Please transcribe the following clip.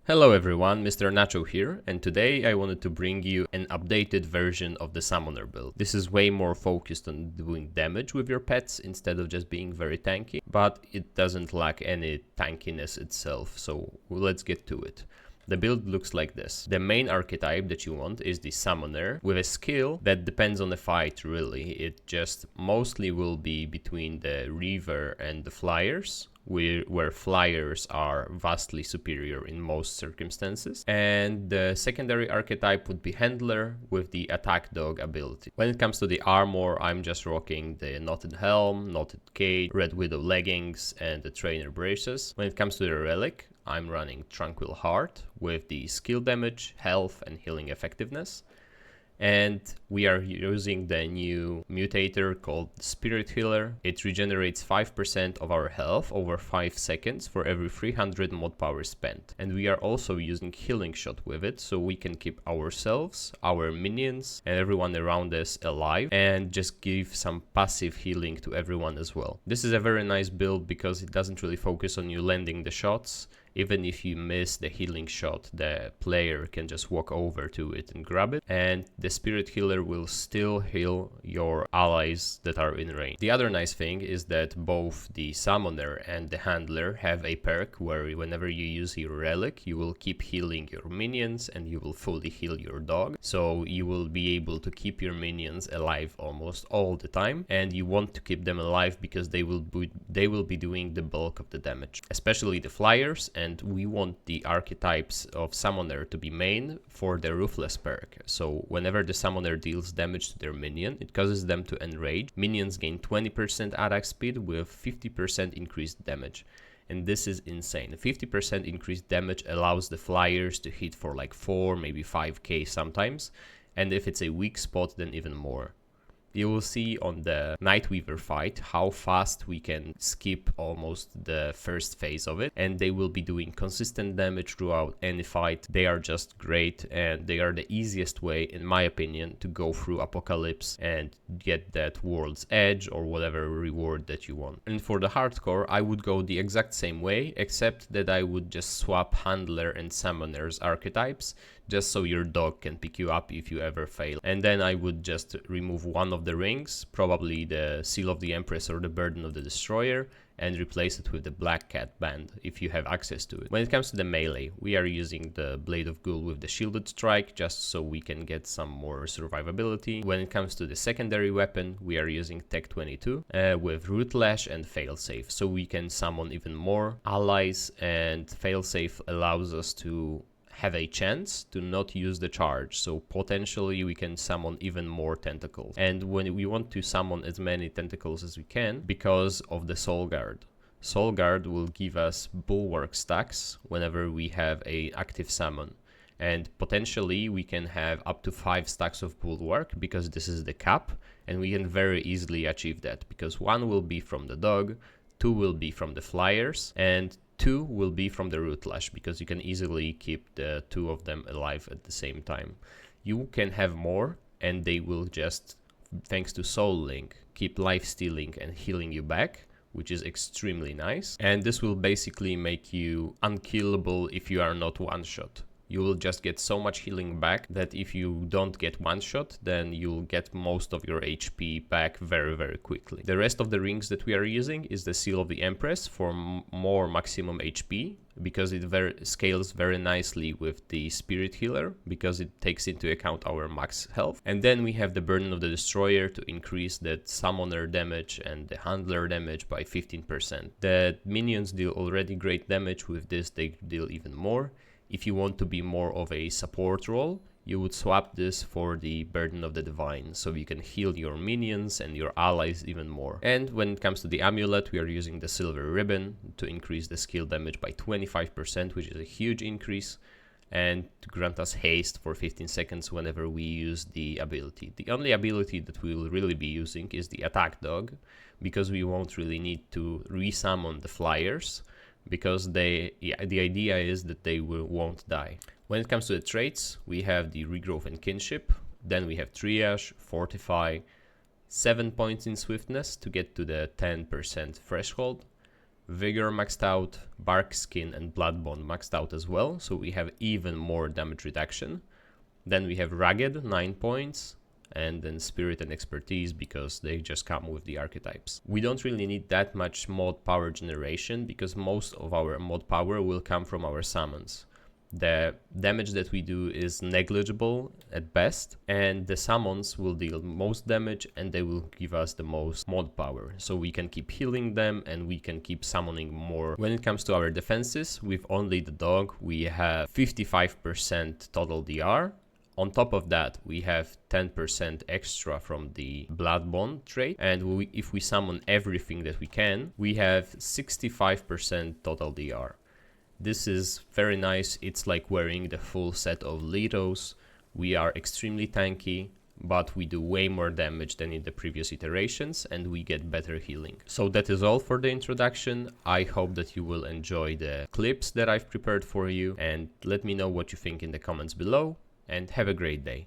Hello everyone, Mr. Nacho here, and today I wanted to bring you an updated version of the Summoner build. This is way more focused on doing damage with your pets instead of just being very tanky, but it doesn't lack any tankiness itself, so let's get to it. The build looks like this. The main archetype that you want is the Summoner with a skill that depends on the fight really. It just mostly will be between the Reaver and the Flyers, where Flyers are vastly superior in most circumstances. And the secondary archetype would be Handler with the Attack Dog ability. When it comes to the armor, I'm just rocking the Knotted Helm, Knotted Cage, Red Widow leggings, and the Trainer braces. When it comes to the relic, I'm running Tranquil Heart with the skill damage, health, and healing effectiveness. And we are using the new mutator called Spirit Healer. It regenerates 5% of our health over 5 seconds for every 300 mod power spent. And we are also using Healing Shot with it, so we can keep ourselves, our minions, and everyone around us alive, and just give some passive healing to everyone as well. This is a very nice build because it doesn't really focus on you landing the shots. Even if you miss the healing shot, the player can just walk over to it and grab it, and the Spirit Healer will still heal your allies that are in range. The other nice thing is that both the Summoner and the Handler have a perk where whenever you use your relic, you will keep healing your minions and you will fully heal your dog. So you will be able to keep your minions alive almost all the time, and you want to keep them alive because they will be doing the bulk of the damage, especially the Flyers. And we want the archetypes of Summoner to be main for the Ruthless perk. So whenever the Summoner deals damage to their minion, it causes them to enrage. Minions gain 20% attack speed with 50% increased damage. And this is insane. 50% increased damage allows the Flyers to hit for like 4, maybe 5k sometimes. And if it's a weak spot, then even more. You will see on the Nightweaver fight how fast we can skip almost the first phase of it, and they will be doing consistent damage throughout any fight. They are just great, and they are the easiest way, in my opinion, to go through Apocalypse and get that World's Edge or whatever reward that you want. And for the hardcore, I would go the exact same way, except that I would just swap Handler and Summoner's archetypes, just so your dog can pick you up if you ever fail. And then I would just remove one of the rings, probably the Seal of the Empress or the Burden of the Destroyer, and replace it with the Black Cat band if you have access to it. When it comes to the melee, we are using the Blade of Ghoul with the Shielded Strike just so we can get some more survivability. When it comes to the secondary weapon, we are using Tech 22 with Root Lash and Failsafe, so we can summon even more allies, and Failsafe allows us to have a chance to not use the charge, so potentially we can summon even more tentacles. And when we want to summon as many tentacles as we can, because of the Soul Guard. Soul Guard will give us bulwark stacks whenever we have a active summon, and potentially we can have up to 5 stacks of bulwark because this is the cap, and we can very easily achieve that because 1 will be from the dog, 2 will be from the Flyers, and 2 will be from the Root Lash because you can easily keep the 2 of them alive at the same time. You can have more, and they will just, thanks to Soul Link, keep life stealing and healing you back, which is extremely nice. And this will basically make you unkillable if you are not one-shot. You will just get so much healing back that if you don't get one shot, then you'll get most of your HP back very, very quickly. The rest of the rings that we are using is the Seal of the Empress for more maximum HP, because it scales very nicely with the Spirit Healer, because it takes into account our max health. And then we have the Burden of the Destroyer to increase that Summoner damage and the Handler damage by 15%. The minions deal already great damage, with this they deal even more. If you want to be more of a support role, you would swap this for the Burden of the Divine, so you can heal your minions and your allies even more. And when it comes to the amulet, we are using the Silver Ribbon to increase the skill damage by 25%, which is a huge increase, and to grant us haste for 15 seconds whenever we use the ability. The only ability that we will really be using is the Attack Dog, because we won't really need to resummon the Flyers, because the idea is that they won't die. When it comes to the traits, we have the Regrowth and Kinship, then we have Triage, Fortify, 7 points in Swiftness to get to the 10% threshold, Vigor maxed out, Bark Skin and Blood Bond maxed out as well, so we have even more damage reduction. Then we have Ragged, 9 points, and then Spirit and Expertise because they just come with the archetypes. We don't really need that much mod power generation because most of our mod power will come from our summons. The damage that we do is negligible at best, and the summons will deal most damage and they will give us the most mod power. So we can keep healing them and we can keep summoning more. When it comes to our defenses, with only the dog, we have 55% total DR. On top of that, we have 10% extra from the Blood Bond trait, and if we summon everything that we can, we have 65% total DR. This is very nice. It's like wearing the full set of Litos. We are extremely tanky, but we do way more damage than in the previous iterations, and we get better healing. So that is all for the introduction. I hope that you will enjoy the clips that I've prepared for you, and let me know what you think in the comments below. And have a great day.